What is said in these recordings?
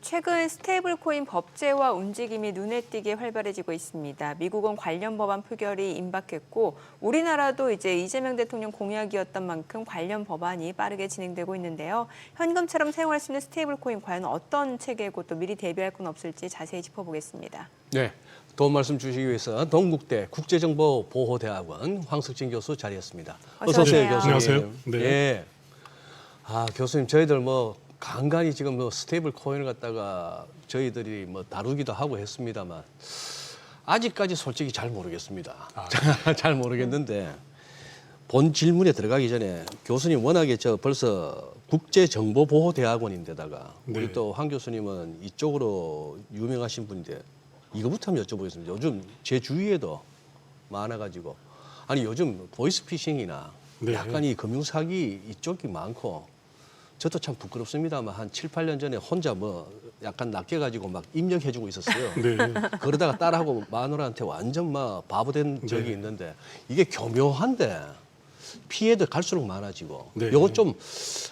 최근 스테이블코인 법제화 움직임이 눈에 띄게 활발해지고 있습니다. 미국은 관련 법안 표결이 임박했고 우리나라도 이제 이재명 대통령 공약이었던 만큼 관련 법안이 빠르게 진행되고 있는데요. 현금처럼 사용할 수 있는 스테이블코인 과연 어떤 체계고 또 미리 대비할 건 없을지 자세히 짚어보겠습니다. 네, 도움 말씀 주시기 위해서 동국대 국제정보보호대학원 황석진 교수 자리했습니다. 어서 오세요, 교수님. 안녕하세요. 네. 예. 교수님, 저희들 간간히 지금 스테이블 코인을 갖다가 저희들이 다루기도 하고 했습니다만 아직까지 솔직히 잘 모르겠습니다. 잘 모르겠는데 본 질문에 들어가기 전에 교수님 워낙에 벌써 국제정보보호대학원인데다가 네. 우리 또 황 교수님은 이쪽으로 유명하신 분인데 이거부터 한번 여쭤보겠습니다. 요즘 제 주위에도 많아가지고 아니 요즘 보이스피싱이나 네. 약간 이 금융사기 이쪽이 많고 저도 참 부끄럽습니다만 한 7, 8년 전에 혼자 약간 낚여가지고 막 입력해주고 있었어요. 네. 그러다가 딸하고 마누라한테 완전 바보 된 적이 네. 있는데 이게 교묘한데 피해도 갈수록 많아지고 네. 요거 좀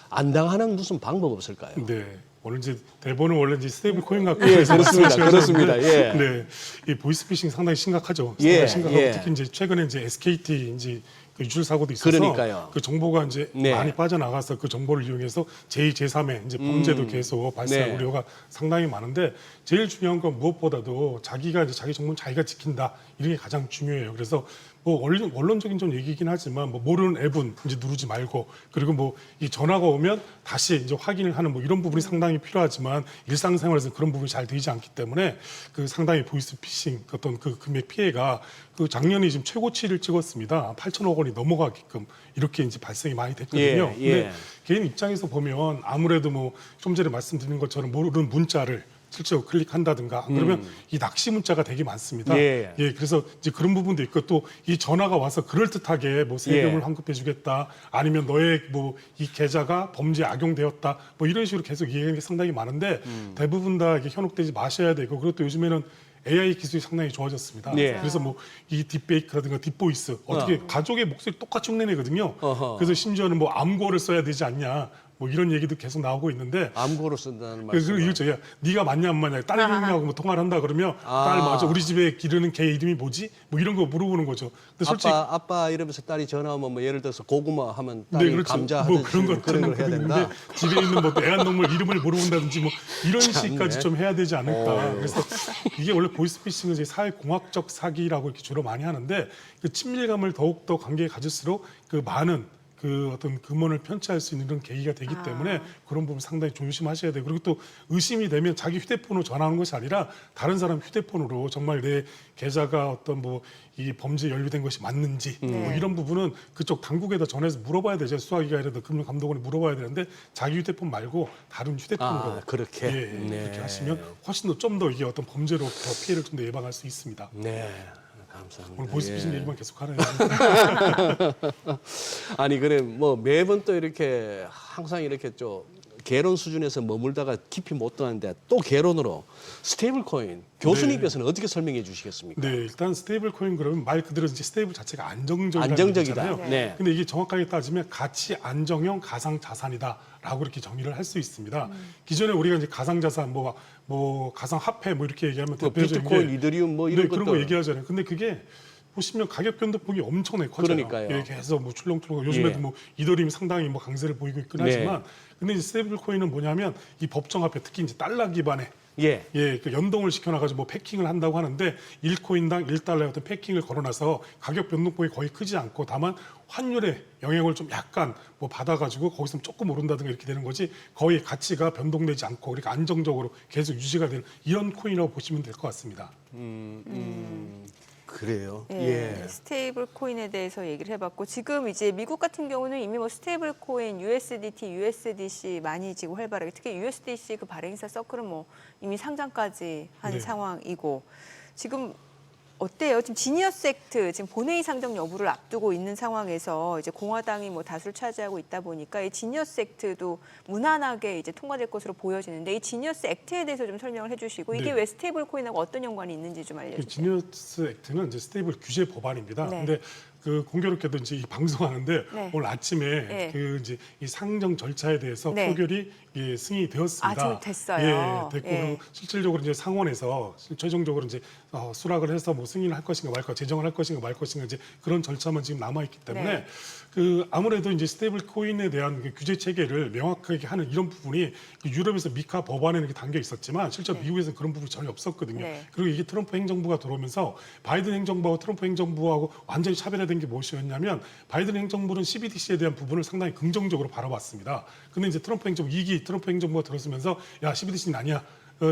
안 당하는 무슨 방법 없을까요? 네. 오늘 이제 대본은 원래 이제 스테이블 코인 갖고 예, 해서 그렇습니다. 말씀하셨는데 그렇습니다. 예. 네. 이 보이스피싱 상당히 심각하죠. 예, 상당히 심각하고 예. 특히 이제 최근에 이제 SKT 이제 그 유출 사고도 있어서 그러니까요. 그 정보가 이제 네. 많이 빠져나가서 그 정보를 이용해서 제2, 제3의 이제 범죄도 계속 발생할 네. 우려가 상당히 많은데 제일 중요한 건 무엇보다도 자기가 이제 자기 정보는 자기가 지킨다 이런 게 가장 중요해요. 그래서 원론적인 좀 얘기긴 하지만 모르는 앱은 이제 누르지 말고 그리고 이 전화가 오면 다시 이제 확인을 하는 이런 부분이 상당히 필요하지만 일상생활에서 그런 부분이 잘 되지 않기 때문에 그 상당히 보이스피싱 어떤 그 금액 피해가 그 작년에 지금 최고치를 찍었습니다. 8천억 원이 넘어가게끔 이렇게 이제 발생이 많이 됐거든요. 예, 예. 근데 개인 입장에서 보면 아무래도 좀 전에 말씀드린 것처럼 모르는 문자를 실제로 클릭한다든가 그러면 이 낚시 문자가 되게 많습니다. 예. 그래서 이제 그런 부분도 있고 또 이 전화가 와서 그럴듯하게 세금을 예. 환급해주겠다 아니면 너의 이 계좌가 범죄에 악용되었다 이런 식으로 계속 얘기하는 게 상당히 많은데 대부분 다 이게 현혹되지 마셔야 되고 그리고 또 요즘에는 AI 기술이 상당히 좋아졌습니다. 예. 그래서 이 딥페이크라든가 딥보이스 어떻게 가족의 목소리 똑같이 흉내내거든요. 어허. 그래서 심지어는 암고를 써야 되지 않냐 이런 얘기도 계속 나오고 있는데 암고로 쓴다는 그래서 말씀. 이거죠. 네가 맞냐 안 맞냐. 딸 이름하고 통화를 한다 그러면 딸 맞아. 우리 집에 기르는 개 이름이 뭐지? 이런 거 물어보는 거죠. 근데 솔직히 아빠 이러면서 딸이 전화 오면 예를 들어서 고구마 하면 딸이 그렇죠. 감자 하든지 그런 걸 해야 된다. 집에 있는 애완동물 이름을 물어본다든지 이런 식까지 좀 해야 되지 않을까. 그래서 이게 원래 보이스피싱은 이제 사회공학적 사기라고 이렇게 주로 많이 하는데 그 친밀감을 더욱더 관계에 가질수록 그 많은 그 어떤 금원을 편취할 수 있는 그런 계기가 되기 때문에 그런 부분 상당히 조심하셔야 돼요. 그리고 또 의심이 되면 자기 휴대폰으로 전화하는 것이 아니라 다른 사람 휴대폰으로 정말 내 계좌가 어떤 이 범죄에 연루된 것이 맞는지 이런 부분은 그쪽 당국에다 전화해서 물어봐야 되죠. 수사기관이라든 금융감독원에 물어봐야 되는데 자기 휴대폰 말고 다른 휴대폰으로 그렇게 이렇게 하시면 훨씬 더 좀 더 이게 어떤 범죄로 더 피해를 좀 더 예방할 수 있습니다. 네. 감사합니다. 오늘 보이스피싱 얘기만 계속 하네요. 아니 그래 매번 또 이렇게 항상 이렇게 좀 개론 수준에서 머물다가 깊이 못 들어가는데 또 개론으로 스테이블 코인 교수님께서는 어떻게 설명해 주시겠습니까? 네, 일단 스테이블 코인 그러면 말 그대로 이제 스테이블 자체가 안정적이라는 안정적이다. 얘기잖아요. 네. 근데 이게 정확하게 따지면 가치 안정형 가상 자산이다라고 이렇게 정의를 할 수 있습니다. 기존에 우리가 이제 가상 자산 가상 화폐 이렇게 얘기하면 대표적인 비트코인, 게 이더리움 이런 그런 것들. 거 얘기하잖아요. 근데 그게 보시면 가격 변동폭이 엄청나게 커져요. 그러니까요. 계속 출렁출렁 요즘에도 이더리움이 상당히 강세를 보이고 있긴 네. 하지만 근데 이 스테이블 코인은 뭐냐면 이 법정 화폐 특히 이제 달러 기반의 그 연동을 시켜놔가지고 패킹을 한다고 하는데 1코인당 1달러의 어떤 패킹을 걸어놔서 가격 변동폭이 거의 크지 않고 다만 환율의 영향을 좀 약간 받아가지고 거기서 조금 오른다든가 이렇게 되는 거지 거의 가치가 변동되지 않고 그러니까 안정적으로 계속 유지가 되는 이런 코인이라고 보시면 될 것 같습니다. 그래요. 스테이블 코인에 대해서 얘기를 해봤고 지금 이제 미국 같은 경우는 이미 스테이블 코인, USDT, USDC 많이 지금 활발하게 특히 USDC 그 발행사 서클은 이미 상장까지 한 상황이고 지금 어때요? 지금 지니어스 액트 지금 본회의 상정 여부를 앞두고 있는 상황에서 이제 공화당이 다수를 차지하고 있다 보니까 이 지니어스 액트도 무난하게 이제 통과될 것으로 보여지는데 이 지니어스 액트에 대해서 좀 설명을 해주시고 이게 왜 스테이블 코인하고 어떤 연관이 있는지 좀 알려주세요. 지니어스 액트는 이제 스테이블 규제 법안입니다. 근데 그 공교롭게도 이제 이 방송하는데 네. 오늘 아침에 네. 그 이제 이 상정 절차에 대해서 네. 표결이 예, 승인이 되었습니다. 아, 지금 됐어요. 예, 됐고 예. 그리고 실질적으로 이제 상원에서 최종적으로 이제 수락을 해서 뭐 승인을 할 것인가 말 것인가, 제정을 할 것인가 말 것인가 이제 그런 절차만 지금 남아 있기 때문에 네. 그 아무래도 이제 스테이블 코인에 대한 그 규제 체계를 명확하게 하는 이런 부분이 그 유럽에서 미카 법안에는 담겨 있었지만 실제로 미국에서는 그런 부분이 전혀 없었거든요. 네. 그리고 이게 트럼프 행정부가 들어오면서 바이든 행정부하고 트럼프 행정부하고 완전히 차별화된 게 무엇이었냐면 바이든 행정부는 CBDC에 대한 부분을 상당히 긍정적으로 바라봤습니다. 근데 이제 트럼프 행정부 2기 트럼프 행정부가 들어서면서 야 CBDC는 아니야.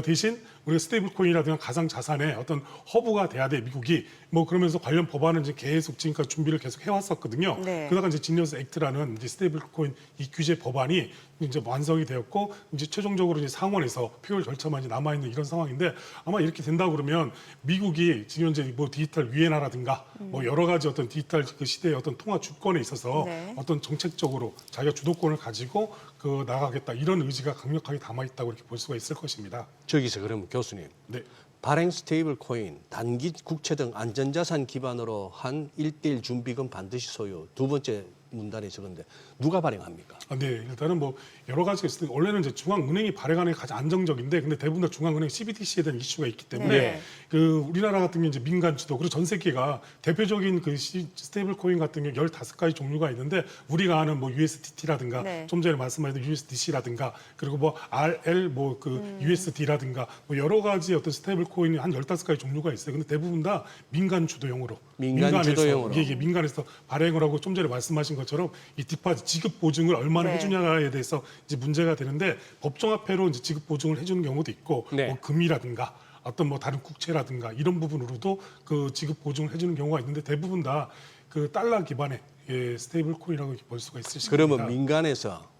대신 우리가 스테이블 코인이라든가 가상 자산의 어떤 허브가 돼야 돼 미국이 뭐 그러면서 관련 법안을 이제 계속 지금까지 준비를 계속 해왔었거든요. 네. 그러다가 이제 지니어스 액트라는 이제 스테이블 코인 이 규제 법안이 이제 완성이 되었고 이제 최종적으로 이제 상원에서 표결 절차만 이제 남아 있는 이런 상황인데 아마 이렇게 된다 그러면 미국이 지금 현재 뭐 디지털 위엔화라든가 뭐 여러 가지 어떤 디지털 그 시대의 어떤 통화 주권에 있어서 네. 어떤 정책적으로 자기가 주도권을 가지고 그 나가겠다 이런 의지가 강력하게 담아 있다고 이렇게 볼 수가 있을 것입니다. 저기서 그러면 교수님 네. 발행 스테이블 코인, 단기 국채 등 안전자산 기반으로 한 1대1 준비금 반드시 소유. 두 번째 문단에 적은데 누가 발행합니까? 네, 일단은 뭐 여러 가지가 있을 때 원래는 이제 중앙은행이 발행하는 게 가장 안정적인데 근데 대부분 다 중앙은행 CBDC에 대한 이슈가 있기 때문에 네. 그 우리나라 같은 경우 이제 민간 주도 그리고 전 세계가 대표적인 그 스테이블 코인 같은 경우 15가지 종류가 있는데 우리가 아는 뭐 USDT라든가 네. 좀 전에 말씀하셨던 USDC라든가 그리고 뭐 RL 뭐 그 USD라든가 뭐 여러 가지 어떤 스테이블 코인이 한 15가지 종류가 있어요. 근데 대부분 다 민간 주도형으로 민간 민간에서, 주도형으로. 이게 민간에서 발행을 하고 좀 전에 말씀하신 것처럼 이 디파짓 지급 보증을 얼마나 네. 해주냐에 대해서 이제 문제가 되는데 법정화폐로 이제 지급 보증을 해주는 경우도 있고 네. 뭐 금이라든가 어떤 뭐 다른 국채라든가 이런 부분으로도 그 지급 보증을 해주는 경우가 있는데 대부분 다 그 달러 기반의 예, 스테이블 코인이라고 볼 수가 있을 수 있습니다. 그러면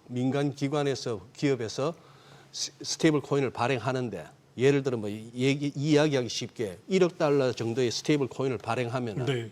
민간 기관에서 기업에서 스테이블 코인을 발행하는데 예를 들어 뭐 이야기하기 쉽게 1억 달러 정도의 스테이블 코인을 발행하면은 네,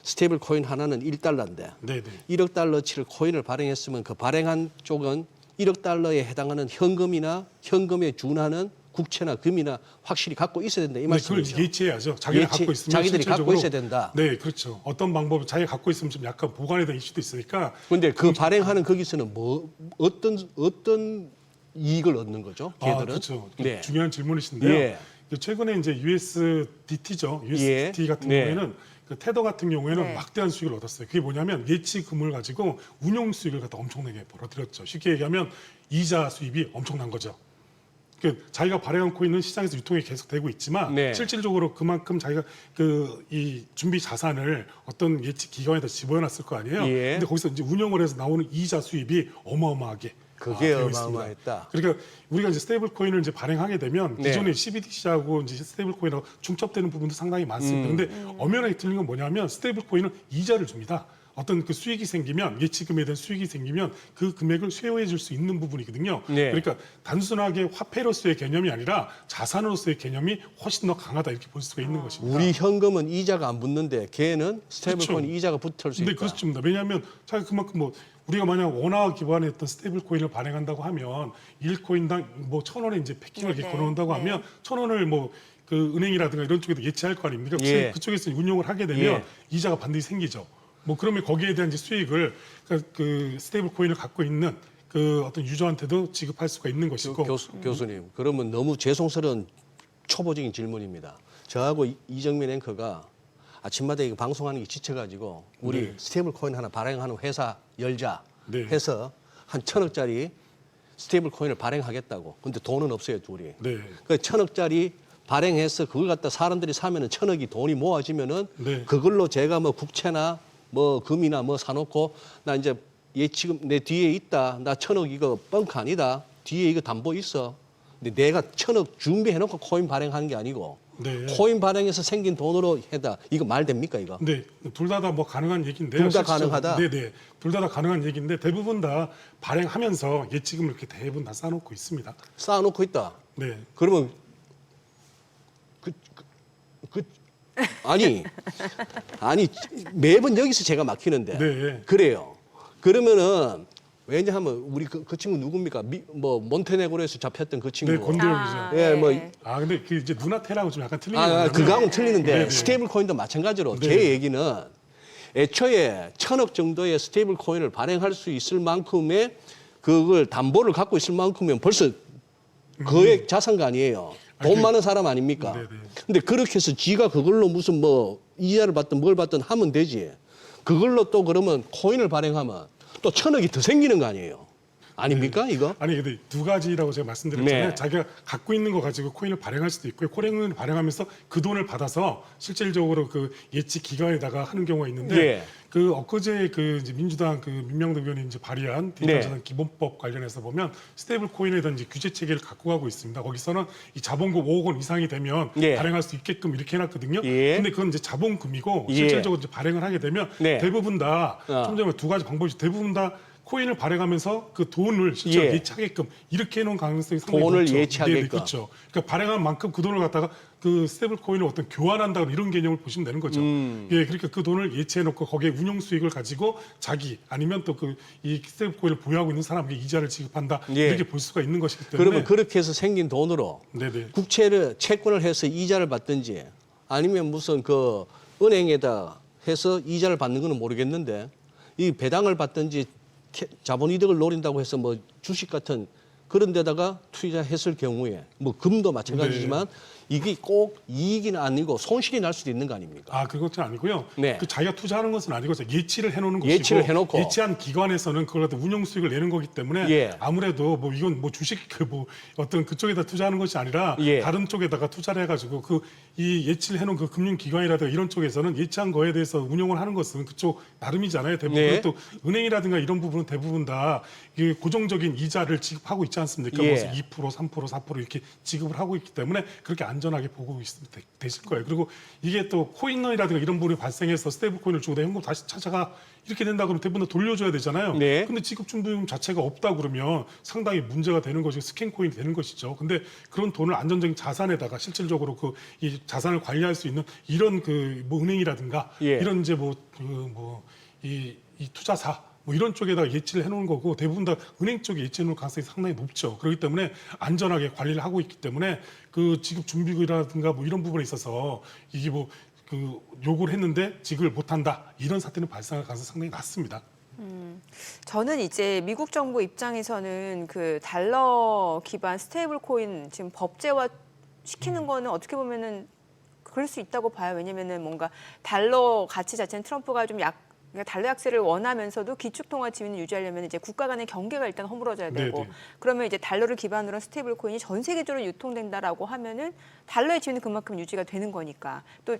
스테이블 코인 하나는 1달러인데 네, 네. 1억 달러치를 코인을 발행했으면 그 발행한 쪽은 1억 달러에 해당하는 현금에 준하는 국채나 금이나 확실히 갖고 있어야 된다 이 네, 그걸 말씀이죠. 예치해야죠. 자기가 갖고 있으면 자기들이 갖고 실질적으로 있어야 된다. 네, 그렇죠. 어떤 방법 자기가 갖고 있으면 좀 약간 보관에 대한 이슈도 있으니까 그런데 그 발행하는 거기서는 뭐 어떤 이익을 얻는 거죠? 걔들은? 그렇죠. 네. 중요한 질문이신데요. 예. 최근에 이제 USDT죠. USDT 예. 같은 네. 경우에는 그 테더 같은 경우에는 네. 막대한 수익을 얻었어요. 그게 뭐냐면 예치금을 가지고 운용 수익을 갖다 엄청나게 벌어들였죠. 쉽게 얘기하면 이자 수입이 엄청난 거죠. 그 자기가 발행한 코인은 시장에서 유통이 계속 되고 있지만 네. 실질적으로 그만큼 자기가 그 이 준비 자산을 어떤 예치 기관에다 집어넣었을 거 아니에요. 예. 근데 거기서 이제 운영을 해서 나오는 이자 수입이 어마어마하게 그게 되어 있습니다. 어마어마했다. 그러니까 우리가 이제 스테이블 코인을 이제 발행하게 되면 네. 기존의 CBDC하고 이제 스테이블 코인하고 중첩되는 부분도 상당히 많습니다. 근데 엄연하게 틀린 건 뭐냐면 스테이블 코인은 이자를 줍니다. 어떤 그 수익이 생기면 예치금에 대한 수익이 생기면 그 금액을 쇠호해 줄 수 있는 부분이거든요. 네. 그러니까 단순하게 화폐로서의 개념이 아니라 자산으로서의 개념이 훨씬 더 강하다 이렇게 볼 수가 있는 것입니다. 우리 현금은 이자가 안 붙는데 걔는 스테이블 그렇죠. 코인 이자가 붙을 수 있다. 네, 그렇습니다. 왜냐하면 자기가 그만큼 뭐 우리가 만약 원화 기반의 어떤 스테이블 코인을 발행한다고 하면 1코인당 뭐 1,000원에 이제 패킹을 네, 이렇게 걸어온다고 네. 하면 1,000원을 뭐 그 은행이라든가 이런 쪽에도 예치할 거 아닙니까? 예. 그쪽에서 운용을 하게 되면 예. 이자가 반드시 생기죠. 뭐 그러면 거기에 대한 이제 수익을 그 스테이블 코인을 갖고 있는 그 어떤 유저한테도 지급할 수가 있는 것이고 교수님, 그러면 너무 죄송스러운 초보적인 질문입니다. 저하고 이정민 앵커가 아침마다 이거 방송하는 게 지쳐가지고 우리 네. 스테이블 코인 하나 발행하는 회사 열자 네. 해서 한 1,000억짜리 스테이블 코인을 발행하겠다고. 근데 돈은 없어요, 둘이. 네. 그 1,000억짜리 발행해서 그걸 갖다 사람들이 사면은 1,000억이 돈이 모아지면은 네. 그걸로 제가 뭐 국채나 뭐 금이나 뭐 사놓고 나 이제 예치금 내 뒤에 있다. 나 1,000억 이거 뻥크 아니다. 뒤에 이거 담보 있어. 근데 내가 1,000억 준비해놓고 코인 발행하는 게 아니고 네. 코인 발행해서 생긴 돈으로 해다. 이거 말 됩니까 이거? 네, 둘 다 뭐 가능한 얘기인데요. 둘다 실질적으로. 가능하다? 네. 둘 다 가능한 얘기인데 대부분 다 발행하면서 예치금을 이렇게 대부분 다 쌓아놓고 있습니다. 쌓아놓고 있다. 네. 그러면 아니 매번 여기서 제가 막히는데 네. 그래요. 그러면은 왜냐하면 우리 그 친구 누굽니까? 뭐 몬테네그로에서 잡혔던 그 친구. 네, 곤드령이죠. 예, 뭐 근데 그 이제 누나테라고 좀 약간 틀린 게 뭐냐면 그거하고는 틀리는데 네, 네. 스테이블 코인도 마찬가지로 네. 제 얘기는 애초에 1,000억 정도의 스테이블 코인을 발행할 수 있을 만큼의 그걸 담보를 갖고 있을 만큼이면 벌써 거액 자산가 아니에요. 돈 많은 사람 아닙니까? 네네. 근데 그렇게 해서 지가 그걸로 무슨 뭐 이자를 받든 뭘 받든 하면 되지. 그걸로 또 그러면 코인을 발행하면 또 1,000억이 더 생기는 거 아니에요. 아닙니까 이거? 아니 근데 두 가지라고 제가 말씀드렸잖아요. 네. 자기가 갖고 있는 거 가지고 코인을 발행할 수도 있고요. 코인을 발행하면서 그 돈을 받아서 실질적으로 그 예치 기관에다가 하는 경우가 있는데 예. 그 엊그제 그 이제 민주당 그 민명덕 의원이 이제 발의한 디지털 네. 자산 기본법 관련해서 보면 스테이블 코인에 대한 이제 규제 체계를 갖고 가고 있습니다. 거기서는 이 자본금 5억 원 이상이 되면 예. 발행할 수 있게끔 이렇게 해놨거든요. 예. 근데 그건 이제 자본금이고 예. 실질적으로 이제 발행을 하게 되면 네. 대부분 다 좀 전에 두 가지 방법이 대부분 다 코인을 발행하면서 그 돈을 실제로 예. 예치하게끔 이렇게 해놓은 가능성이 상당히 돈을 높죠. 예치하게끔. 네, 그렇죠. 그러니까 발행한 만큼 그 돈을 갖다가 그 스테이블 코인을 어떤 교환한다 이런 개념을 보시면 되는 거죠. 예, 그러니까 그 돈을 예치해놓고 거기에 운용 수익을 가지고 자기 아니면 또 그 이 스테이블 코인을 보유하고 있는 사람에게 이자를 지급한다 예. 이렇게 볼 수가 있는 것이기 때문에. 그러면 그렇게 해서 생긴 돈으로 네네. 국채를 채권을 해서 이자를 받든지 아니면 무슨 그 은행에다 해서 이자를 받는 거는 모르겠는데 이 배당을 받든지 자본 이득을 노린다고 해서 뭐 주식 같은 그런 데다가 투자했을 경우에 뭐 금도 마찬가지지만 이게 꼭 이익이 아니고 손실이 날 수도 있는 거 아닙니까? 아, 그것은 아니고요. 네. 그 자기가 투자하는 것은 아니고 예치를 해놓는 것이고 예치를 해놓고. 예치한 기관에서는 그걸 갖다 운용 수익을 내는 거기 때문에 예. 아무래도 뭐 이건 뭐 주식 그 뭐 어떤 그쪽에다 투자하는 것이 아니라 예. 다른 쪽에다가 투자를 해가지고 그 이 예치를 해놓은 그 금융기관이라든가 이런 쪽에서는 예치한 거에 대해서 운용을 하는 것은 그쪽 나름이잖아요. 대부분 네. 또 은행이라든가 이런 부분은 대부분 다 이게 고정적인 이자를 지급하고 있지 않습니까? 예. 무슨 2%, 3%, 4% 이렇게 지급을 하고 있기 때문에 그렇게 안전하게 보고 있으면 되실 거예요. 그리고 이게 또 코인런이라든가 이런 부분이 발생해서 스테이블 코인을 주고 내 현금 다시 찾아가 이렇게 된다 그러면 대부분 다 돌려줘야 되잖아요. 네. 근데 지급 준비금 자체가 없다 그러면 상당히 문제가 되는 것이 스캔 코인이 되는 것이죠. 근데 그런 돈을 안전적인 자산에다가 실질적으로 그 이 자산을 관리할 수 있는 이런 그 뭐 은행이라든가 예. 이런 이제 뭐 이 투자사 뭐 이런 쪽에다가 예치를 해놓은 거고 대부분 다 은행 쪽에 예치해 놓을 가능성이 상당히 높죠. 그렇기 때문에 안전하게 관리를 하고 있기 때문에 그 지급 준비금이라든가 뭐 이런 부분에 있어서 이게 뭐 그 요구를 했는데 지급을 못한다 이런 사태는 발생할 가능성이 상당히 낮습니다. 저는 이제 미국 정부 입장에서는 그 달러 기반 스테이블 코인 지금 법제화 시키는 거는 어떻게 보면은 그럴 수 있다고 봐요. 왜냐면은 뭔가 달러 가치 자체는 트럼프가 좀 그러니까 달러 약세를 원하면서도 기축통화 지위는 유지하려면 이제 국가 간의 경계가 일단 허물어져야 되고 네네. 그러면 이제 달러를 기반으로 한 스테이블 코인이 전 세계적으로 유통된다라고 하면은 달러의 지위는 그만큼 유지가 되는 거니까 또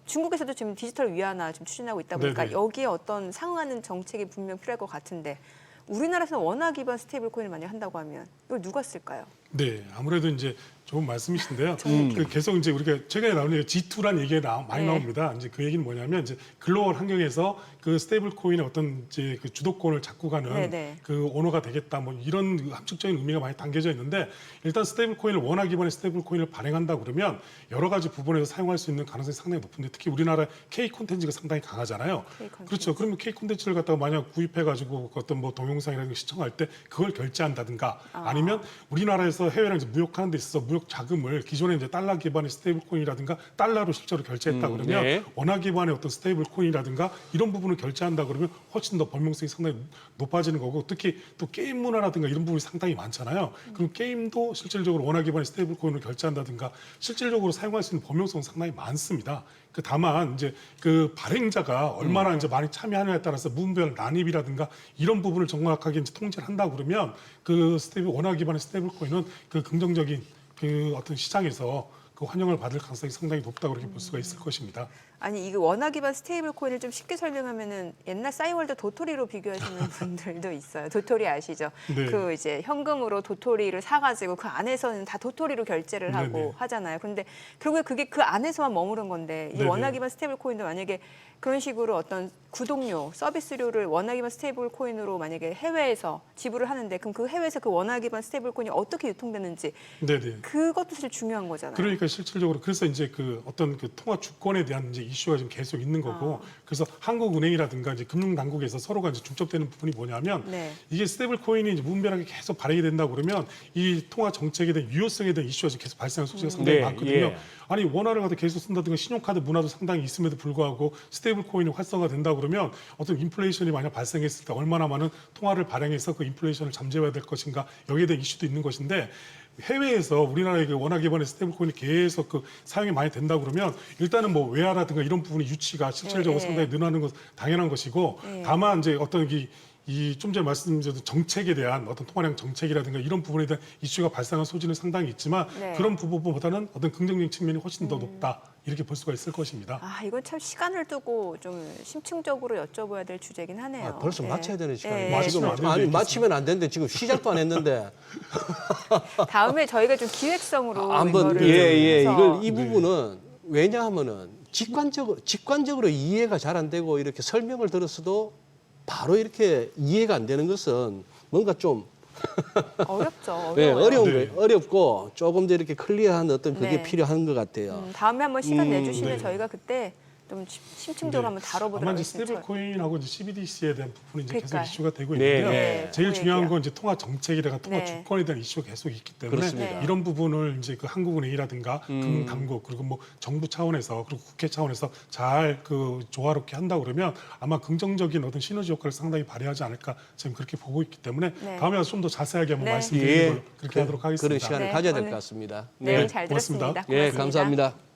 중국에서도 지금 디지털 위안화 지금 추진하고 있다 보니까 네네. 여기에 어떤 상응하는 정책이 분명 필요할 것 같은데 우리나라에서는 원화 기반 스테이블 코인을 만약 한다고 하면 이걸 누가 쓸까요? 네, 아무래도 이제 좋은 말씀이신데요. 그 계속 이제 우리가 최근에 나오는 G2란 얘기가 많이 네. 나옵니다. 이제 그 얘기는 뭐냐면 이제 글로벌 환경에서 그 스테이블 코인의 어떤 이제 그 주도권을 잡고 가는 네네. 그 언어가 되겠다. 뭐 이런 함축적인 의미가 많이 담겨져 있는데 일단 스테이블 코인을 원화 기반의 스테이블 코인을 발행한다 그러면 여러 가지 부분에서 사용할 수 있는 가능성이 상당히 높은데 특히 우리나라 K 콘텐츠가 상당히 강하잖아요. K 콘텐츠. 그렇죠. 그러면 K 콘텐츠를 갖다가 만약 구입해가지고 어떤 뭐 동영상이라든가 시청할 때 그걸 결제한다든가 아니면 우리나라에서 해외랑 이제 무역하는 데 있어서 무역 자금을 기존에 이제 달러 기반의 스테이블 코인이라든가 달러로 실제로 결제했다 그러면 네. 원화 기반의 어떤 스테이블 코인이라든가 이런 부분을 결제한다 그러면 훨씬 더 범용성이 상당히 높아지는 거고 특히 또 게임 문화라든가 이런 부분이 상당히 많잖아요. 그럼 게임도 실질적으로 원화 기반의 스테이블 코인을 결제한다든가 실질적으로 사용할 수 있는 범용성은 상당히 많습니다. 그 다만 이제 그 발행자가 얼마나 이제 많이 참여하느냐에 따라서 무분별 난입이라든가 이런 부분을 정확하게 이제 통제를 한다 그러면 그 스테이블 원화 기반의 스테이블 코인은 그 긍정적인 그 어떤 시장에서 그 환영을 받을 가능성이 상당히 높다고 그렇게 볼 수가 있을 것입니다. 아니 이거 원화 기반 스테이블 코인을 좀 쉽게 설명하면은 옛날 싸이월드 도토리로 비교하시는 분들도 있어요. 도토리 아시죠? 네. 그 이제 현금으로 도토리를 사가지고 그 안에서는 다 도토리로 결제를 하고 네네. 하잖아요. 근데 결국에 그게 그 안에서만 머무른 건데 이 네네. 원화 기반 스테이블 코인도 만약에 그런 식으로 어떤 구독료, 서비스료를 원화 기반 스테이블 코인으로 만약에 해외에서 지불을 하는데 그럼 그 해외에서 그 원화 기반 스테이블 코인이 어떻게 유통되는지 네네. 그것도 사실 중요한 거잖아요. 그러니까 실질적으로 그래서 이제 그 어떤 그 통화 주권에 대한 이제 이슈가 지금 계속 있는 거고 그래서 한국은행이라든가 이제 금융당국에서 서로가 이제 중첩되는 부분이 뭐냐면 네. 이게 스테이블 코인이 이제 무분별하게 계속 발행이 된다 그러면 이 통화 정책에 대한 유효성에 대한 이슈가 지금 계속 발생할 소지가 상당히 네, 많거든요. 예. 아니 원화를 갖다 계속 쓴다든가 신용카드 문화도 상당히 있음에도 불구하고 스테이블 코인이 활성화된다 그러면 어떤 인플레이션이 만약 발생했을 때 얼마나 많은 통화를 발행해서 그 인플레이션을 잠재워야 될 것인가 여기에 대한 이슈도 있는 것인데 해외에서 우리나라의 그 원화 기반의 스테이블 코인이 계속 그 사용이 많이 된다 그러면 일단은 뭐 외화라든가 이런 부분의 유치가 실질적으로 예, 예. 상당히 늘어나는 건 당연한 것이고 다만 이제 어떤 이 좀 전에 말씀드린 정책에 대한 어떤 통화량 정책이라든가 이런 부분에 대한 이슈가 발생한 소지는 상당히 있지만 네. 그런 부분보다는 어떤 긍정적인 측면이 훨씬 더 높다 이렇게 볼 수가 있을 것입니다. 아, 이건 참 시간을 두고 좀 심층적으로 여쭤봐야 될 주제긴 하네요. 아, 벌써 예. 맞춰야 되는 시간이 예. 지금 맞추면 안 되는데 아니 이렇게 맞히면 안 되는데 지금 시작도 안 했는데 다음에 저희가 좀 기획성으로 한번 이거를 예예 해서 이걸 이 부분은 왜냐하면은 직관적으로 이해가 잘 안 되고 이렇게 설명을 들었어도 바로 이렇게 이해가 안 되는 것은 뭔가 좀 어렵죠. 네, 어려워요. 어려운 네. 거예요. 어렵고 조금 더 이렇게 클리어한 어떤 그게 네. 필요한 것 같아요. 다음에 한번 시간 음, 내주시면 네. 저희가 그때 좀 심층적으로 한번 다뤄보도록 아마 이제 하겠습니다. 스테이블 코인하고 이제 CBDC에 대한 부분이 이제 그러니까요. 계속 이슈가 되고 네, 있는데요. 네. 제일 그 중요한 얘기요. 건 이제 통화 정책이라가 통화 네. 주권에 대한 이슈가 계속 있기 때문에 그렇습니다. 이런 부분을 이제 그 한국은행이라든가 금융당국 그리고 뭐 정부 차원에서 그리고 국회 차원에서 잘 그 조화롭게 한다 그러면 아마 긍정적인 어떤 시너지 효과를 상당히 발휘하지 않을까 지금 그렇게 보고 있기 때문에 네. 다음에 와서 좀 더 자세하게 한번 네. 말씀드리는 걸로 그렇게 하도록 하겠습니다. 그런 시간을 네, 가져야 될 오늘 것 같습니다. 내용 네, 잘 고맙습니다. 들었습니다. 예, 고맙습니다. 감사합니다.